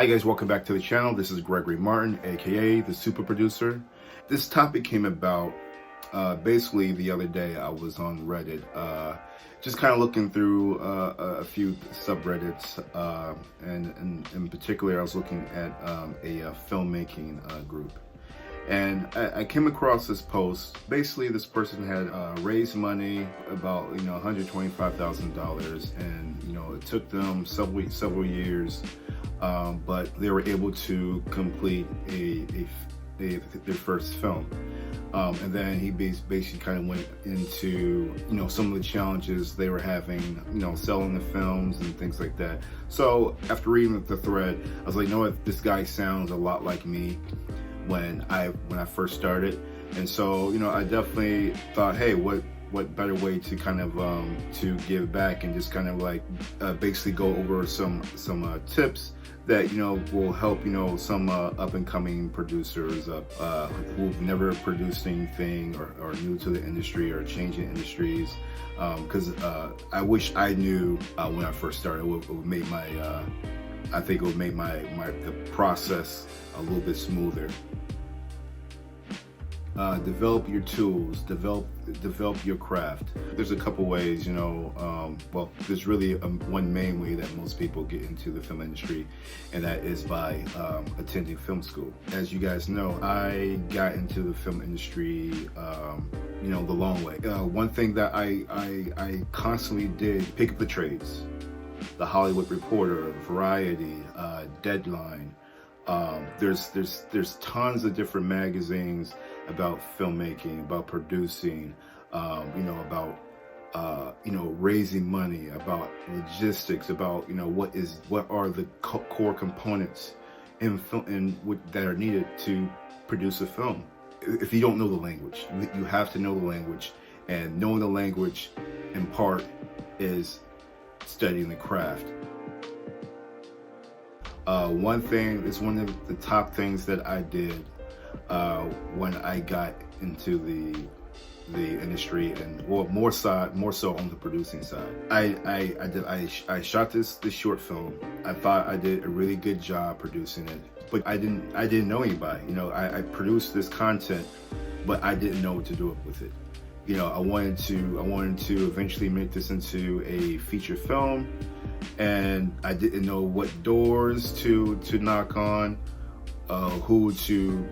Hi guys, welcome back to the channel. This is Gregory Martin, aka the Super Producer. This topic came about basically the other day. I was on Reddit, just kind of looking through a few subreddits, and in particular, I was looking at a filmmaking group. And I came across this post. Basically, this person had raised money about $125,000, and it took them several years, but they were able to complete their first film. And then he basically kind of went into some of the challenges they were having, selling the films and things like that. So after reading the thread, I was like, you know what, this guy sounds a lot like me when I first started. And so I definitely thought, hey, what better way to kind of to give back and just kind of like basically go over some tips that will help some up and coming producers who've never produced anything or new to the industry or changing industries, because I wish I knew when I first started. It would make my I think it would make the process a little bit smoother. Develop your tools, develop your craft. There's a couple ways, well, there's really one main way that most people get into the film industry, and that is by attending film school. As you guys know, I got into the film industry, the long way. One thing that I constantly did, pick up the trades. The Hollywood Reporter, Variety, Deadline. There's tons of different magazines about filmmaking, about producing, about raising money, about logistics, about what are the core components in film that are needed to produce a film. If you don't know the language, you have to know the language, and knowing the language in part is studying the craft. One thing is one of the top things that I did when I got into the industry, and more so on the producing side. I shot this short film. I thought I did a really good job producing it, but I didn't know anybody. I produced this content, but I didn't know what to do with it. I wanted to eventually make this into a feature film, and I didn't know what doors to knock on, who to,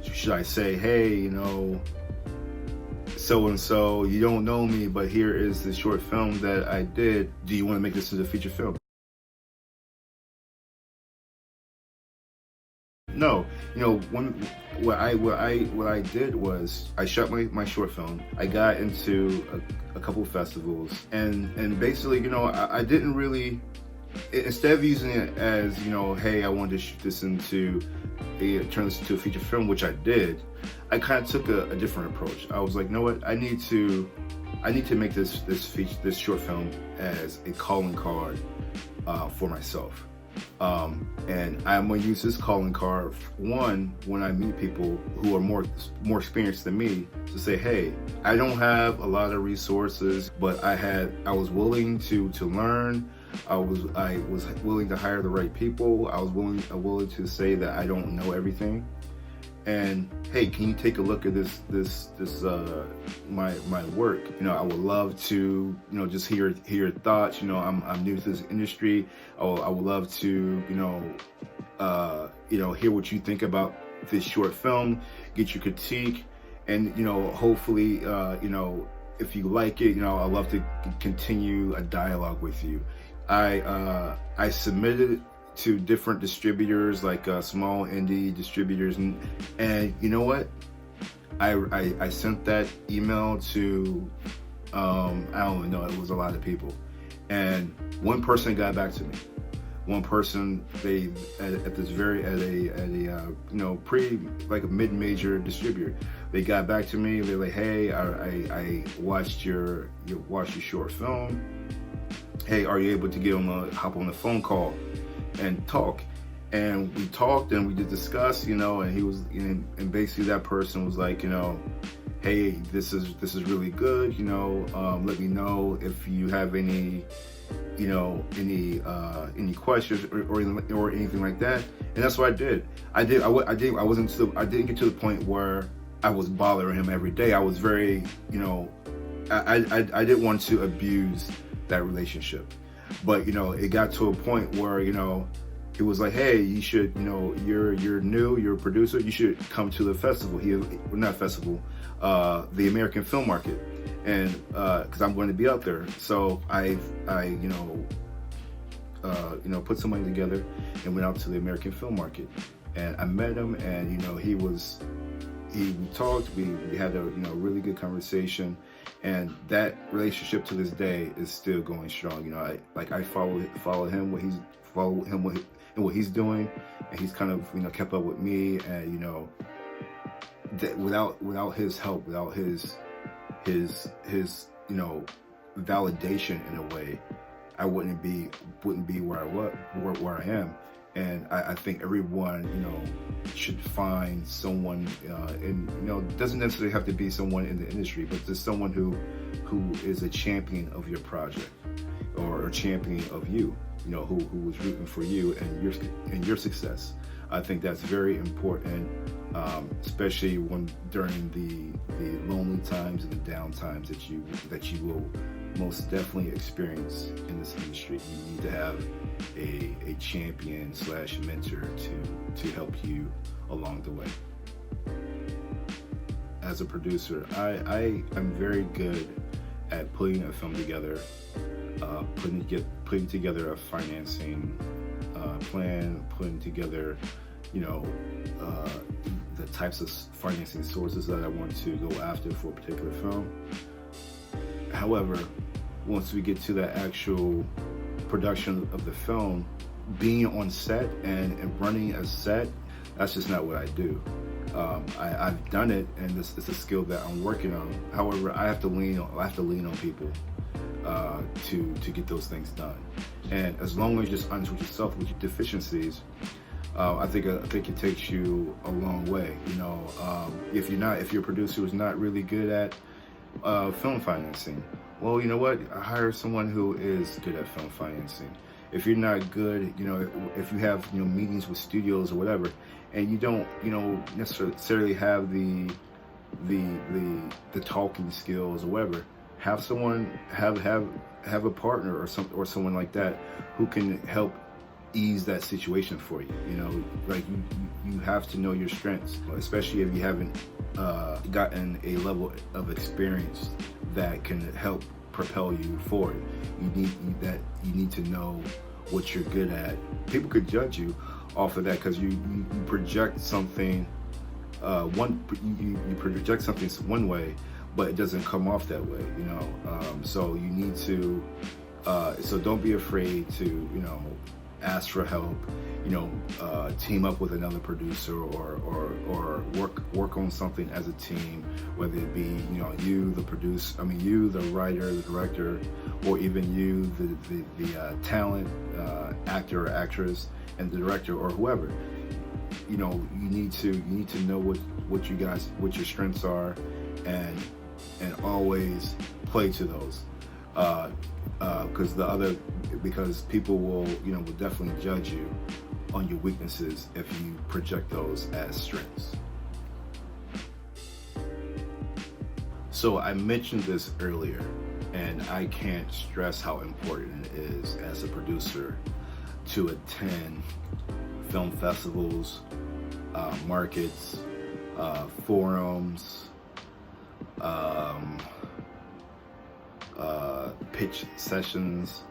should I say, hey, so and so, you don't know me, but here is the short film that I did. Do you want to make this into a feature film? No, what I did was I shot my short film. I got into a couple of festivals, and basically, I didn't really, instead of using it as, hey, I wanted to shoot this turn this into a feature film, which I did, I kind of took a different approach. I was like, you know what, I need to make this short film as a calling card for myself. And I'm going to use this calling card, one, when I meet people who are more experienced than me, to say, hey, I don't have a lot of resources, but I was willing to learn. I was willing to hire the right people. I was willing to say that I don't know everything. And hey, can you take a look at this my work? I would love to just hear your thoughts. I'm new to this industry. I would love to hear what you think about this short film, get your critique, and hopefully if you like it, I'd love to continue a dialogue with you. I submitted to different distributors, like small indie distributors, and you know what? I sent that email to I don't know, it was a lot of people, and one person got back to me. One person, they at a pretty like a mid-major distributor, they got back to me. They're like, hey, I watched your short film. Hey, are you able to hop on the phone call and talk? And we talked and we did discuss, and he was, and basically that person was like, hey, this is really good, let me know if you have any any questions or anything like that. And that's what I did. I didn't get to the point where I was bothering him every day. I was very, I didn't want to abuse that relationship. But it got to a point where it was like, hey, you should, you're new, you're a producer, you should come to the festival here, not festival, the American Film Market, and because I'm going to be out there. So I put some money together and went out to the American Film Market, and I met him, and we talked, we had a really good conversation, and that relationship to this day is still going strong. I follow him what he's doing, and he's kind of kept up with me, and that without his help, without his validation in a way, I wouldn't be where I am. And I think everyone, should find someone, and doesn't necessarily have to be someone in the industry, but just someone who is a champion of your project, or a champion of you, who was rooting for you and your success. I think that's very important, especially during the lonely times and the down times that you will most definitely experience in this industry. You need to have a champion / mentor to help you along the way. As a producer, I'm very good at putting a film together, putting together a financing plan, putting together the types of financing sources that I want to go after for a particular film. However, once we get to the actual production of the film, being on set and running a set, that's just not what I do. I've done it, and this is a skill that I'm working on. However, I have to lean on people to get those things done. And as long as you're just honest with yourself with your deficiencies, I think it takes you a long way. If your producer is not really good at film financing, well, you know what? Hire someone who is good at film financing. If you're not good, if you have meetings with studios or whatever, and you don't necessarily have the talking skills or whatever, have someone have a partner or someone like that who can help ease that situation for you. You have to know your strengths, especially if you haven't gotten a level of experience that can help propel you forward. You need to know what you're good at. People could judge you off of that because you project something you project something one way, but it doesn't come off that way. So you need to so don't be afraid to ask for help, team up with another producer, or work on something as a team, whether it be you the writer, the director, or even you the talent, actor or actress, and the director or whoever. You need to know what your strengths are, and always play to those. Because people will definitely judge you on your weaknesses if you project those as strengths. So I mentioned this earlier, and I can't stress how important it is as a producer to attend film festivals, markets, forums, pitch sessions.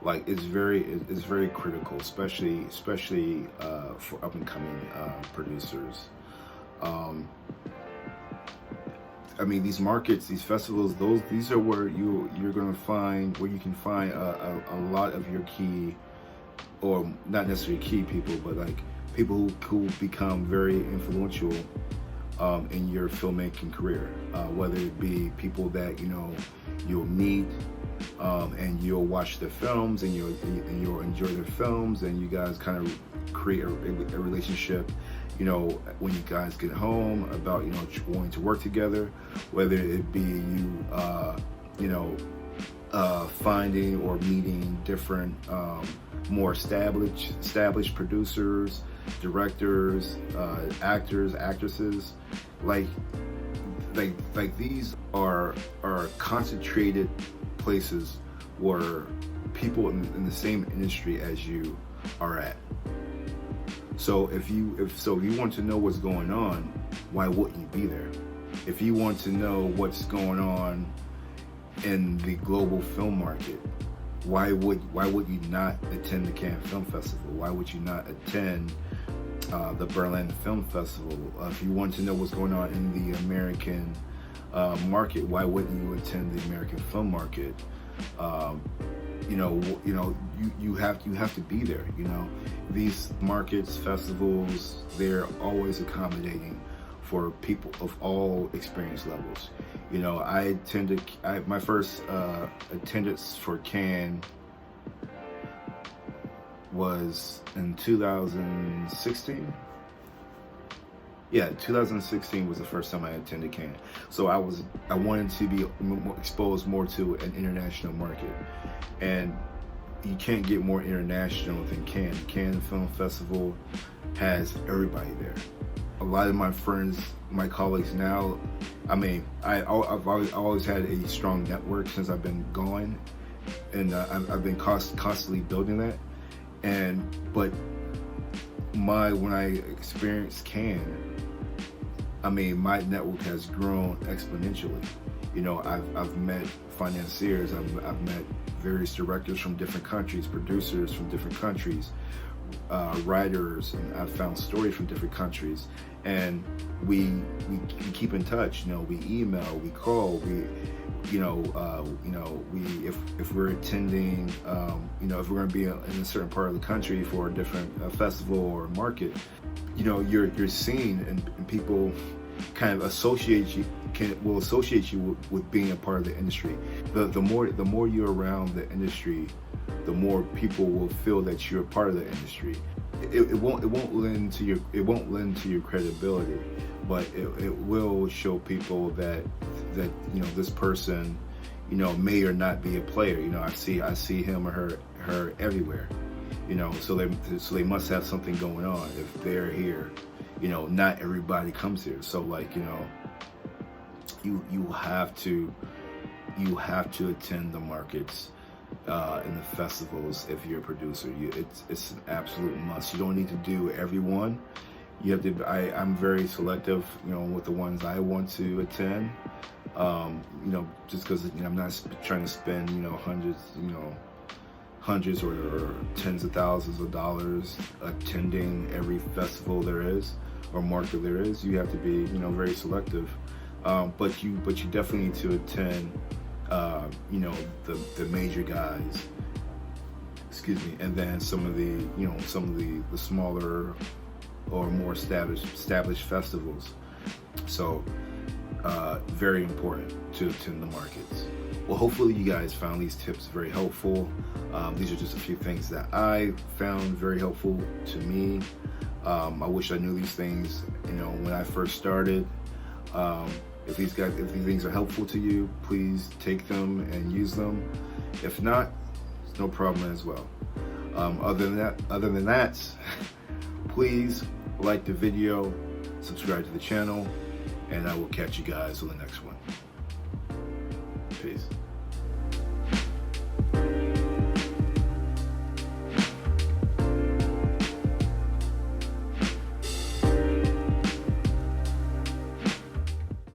It's very critical, especially for up and coming producers. These markets, these festivals, these are where you can find a lot of your key, or not necessarily key people, but people who become very influential in your filmmaking career, whether it be people that you'll meet, and you'll watch their films, and you'll enjoy their films, and you guys kind of create a relationship, when you guys get home, about, wanting to work together, whether it be finding or meeting different, more established producers, directors, actors, actresses, like these are concentrated places where people in the same industry as you are at. So if you want to know what's going on, why wouldn't you be there? If you want to know what's going on in the global film market, why would you not attend the Cannes Film Festival? Why would you not attend the Berlin Film Festival? If you want to know what's going on in the American market, why wouldn't you attend the American film market? You have to be there. These markets, festivals, they're always accommodating for people of all experience levels. My first attendance for Cannes was in 2016. Yeah, 2016 was the first time I attended Cannes. So I wanted to be exposed more to an international market, and you can't get more international than Cannes. Cannes Film Festival has everybody there. A lot of my friends, my colleagues now, I've always had a strong network since I've been going, and I've been constantly building that. But when I experienced Cannes, my network has grown exponentially. I've met financiers, I've met various directors from different countries, producers from different countries, writers, and I've found stories from different countries, and we keep in touch. We email, we call, if we're attending, if we're going to be in a certain part of the country for a different festival or market, you're seen, and people kind of will associate you with being a part of the industry. The more you're around the industry, the more people will feel that you're a part of the industry. It won't lend to your credibility, but it will show people that this person may or not be a player. I see him or her everywhere. So they must have something going on if they're here. Not everybody comes here. So you have to attend the markets and the festivals if you're a producer. It's an absolute must. You don't need to do every one. You have to. I'm very selective, with the ones I want to attend. Just because I'm not trying to spend hundreds or tens of thousands of dollars attending every festival there is or market there is. You have to be very selective. But you definitely need to attend the major guys, and then some of the smaller or more established festivals. So very important to attend the markets. Well, hopefully you guys found these tips very helpful. These are just a few things that I found very helpful to me. I wish I knew these things when I first started. If these things are helpful to you, please take them and use them. If not, it's no problem as well. Other than that, please like the video, subscribe to the channel, and I will catch you guys on the next one. Peace.